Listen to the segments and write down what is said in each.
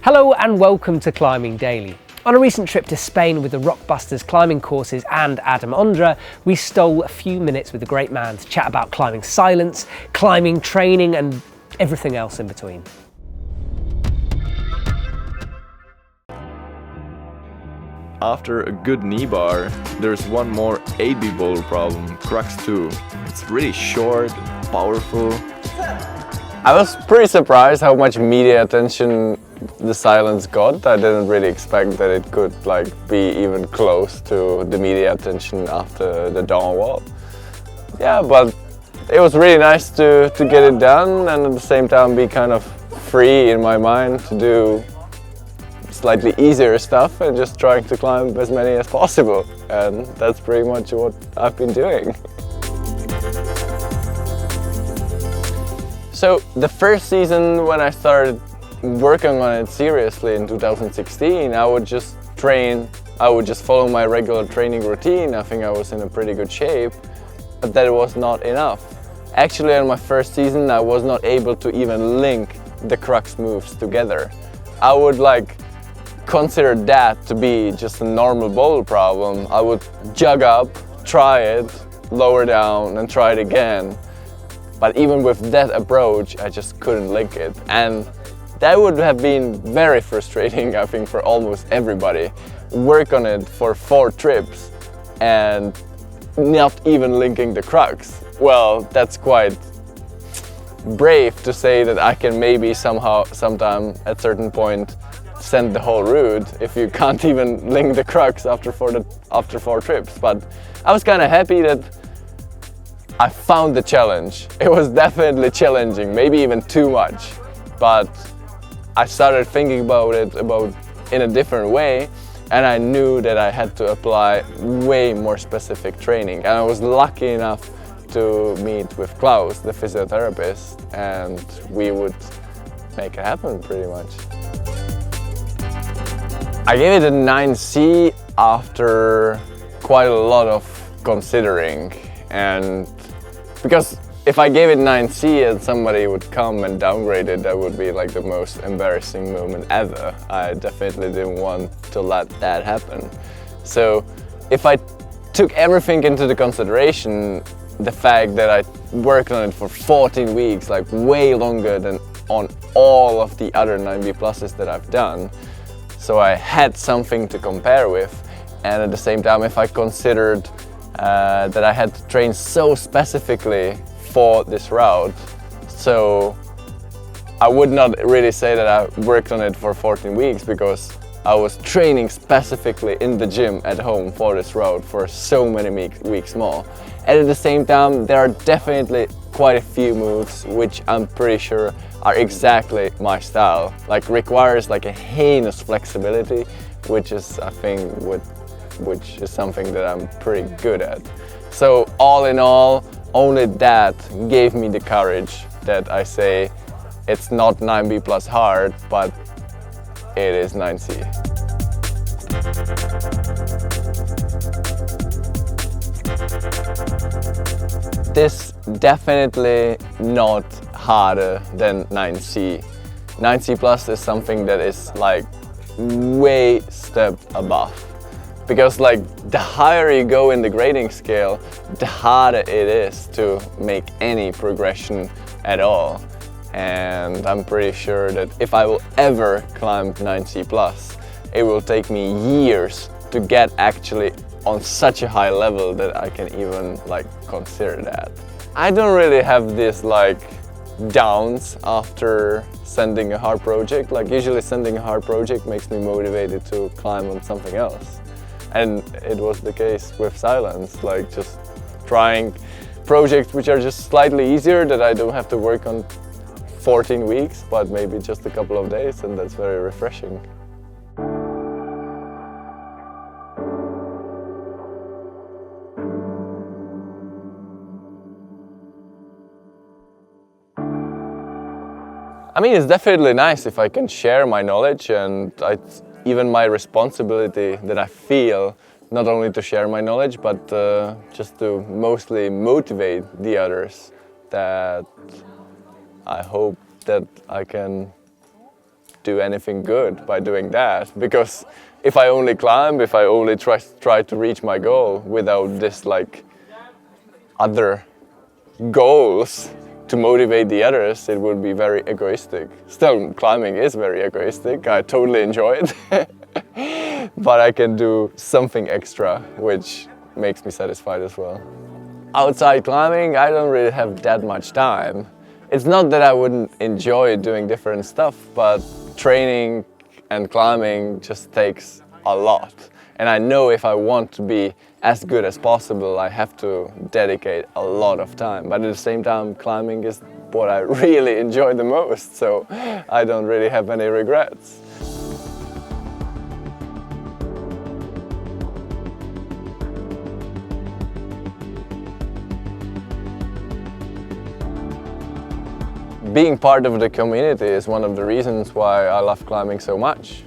Hello and welcome to Climbing Daily. On a recent trip to Spain with the Rockbusters climbing courses and Adam Ondra, we stole a few minutes with the great man to chat about climbing silence, climbing training and everything else in between. After a good knee bar, there's one more 8B boulder problem, crux 2. It's really short and powerful. I was pretty surprised how much media attention the silence got. I didn't really expect that it could be even close to the media attention after the dawn wall. Yeah, but it was really nice to get it done and at the same time be kind of free in my mind to do slightly easier stuff and just trying to climb as many as possible. And that's pretty much what I've been doing. So the first season when I started working on it seriously in 2016, I would just train, I would just follow my regular training routine. I think I was in a pretty good shape, but that was not enough. Actually, on my first season, I was not able to even link the crux moves together. I would consider that to be just a normal boulder problem. I would jog up, try it, lower down and try it again. But even with that approach, I just couldn't link it. And that would have been very frustrating, I think, for almost everybody. Work on it for 4 trips and not even linking the crux. Well, that's quite brave to say that I can maybe sometime at a certain point send the whole route if you can't even link the crux after 4 trips. But I was kind of happy that I found the challenge. It was definitely challenging, maybe even too much, but I started thinking about it in a different way, and I knew that I had to apply way more specific training. And I was lucky enough to meet with Klaus, the physiotherapist, and we would make it happen pretty much. I gave it a 9C after quite a lot of considering, and because if I gave it 9C and somebody would come and downgrade it, that would be the most embarrassing moment ever. I definitely didn't want to let that happen. So if I took everything into the consideration, the fact that I worked on it for 14 weeks, way longer than on all of the other 9B pluses that I've done, so I had something to compare with. And at the same time, if I considered that I had to train so specifically for this route, so I would not really say that I worked on it for 14 weeks because I was training specifically in the gym at home for this route for so many weeks more. And at the same time, there are definitely quite a few moves which I'm pretty sure are exactly my style. Requires a heinous flexibility, which is, I think, which is something that I'm pretty good at. So all in all, only that gave me the courage that I say it's not 9B plus hard, but it is 9C. This definitely not harder than 9C. 9C plus is something that is way step above. Because the higher you go in the grading scale, the harder it is to make any progression at all. And I'm pretty sure that if I will ever climb 9C plus, it will take me years to get actually on such a high level that I can even consider that. I don't really have this downs after sending a hard project. Usually sending a hard project makes me motivated to climb on something else. And it was the case with silence, just trying projects which are just slightly easier that I don't have to work on 14 weeks, but maybe just a couple of days, and that's very refreshing. I mean, it's definitely nice if I can share my knowledge, and even my responsibility that I feel, not only to share my knowledge, but just to mostly motivate the others, that I hope that I can do anything good by doing that, because if I only climb, if I only try to reach my goal without this like other goals to motivate the others, it would be very egoistic. Still, climbing is very egoistic. I totally enjoy it, but I can do something extra which makes me satisfied as well. Outside climbing, I don't really have that much time. It's not that I wouldn't enjoy doing different stuff, but training and climbing just takes a lot. And I know if I want to be as good as possible, I have to dedicate a lot of time. But at the same time, climbing is what I really enjoy the most, so I don't really have any regrets. Being part of the community is one of the reasons why I love climbing so much.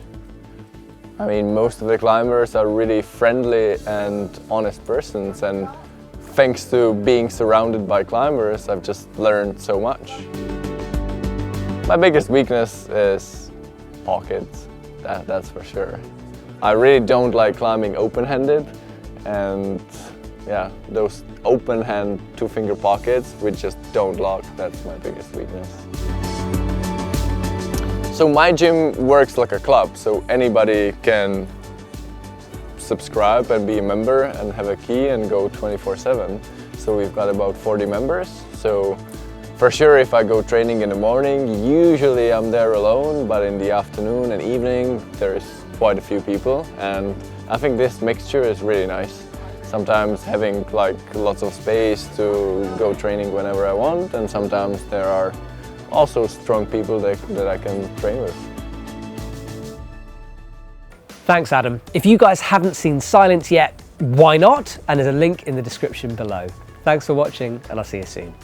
I mean, most of the climbers are really friendly and honest persons, and thanks to being surrounded by climbers, I've just learned so much. My biggest weakness is pockets, that's for sure. I really don't like climbing open-handed, and yeah, those open hand 2-finger pockets which just don't lock, that's my biggest weakness. So my gym works like a club, so anybody can subscribe and be a member and have a key and go 24/7. So we've got about 40 members. So for sure, if I go training in the morning, usually I'm there alone, but in the afternoon and evening there's quite a few people, and I think this mixture is really nice. Sometimes having like lots of space to go training whenever I want, and sometimes there are also strong people that I can train with. Thanks, Adam. If you guys haven't seen Silence yet, why not? And there's a link in the description below. Thanks for watching, and I'll see you soon.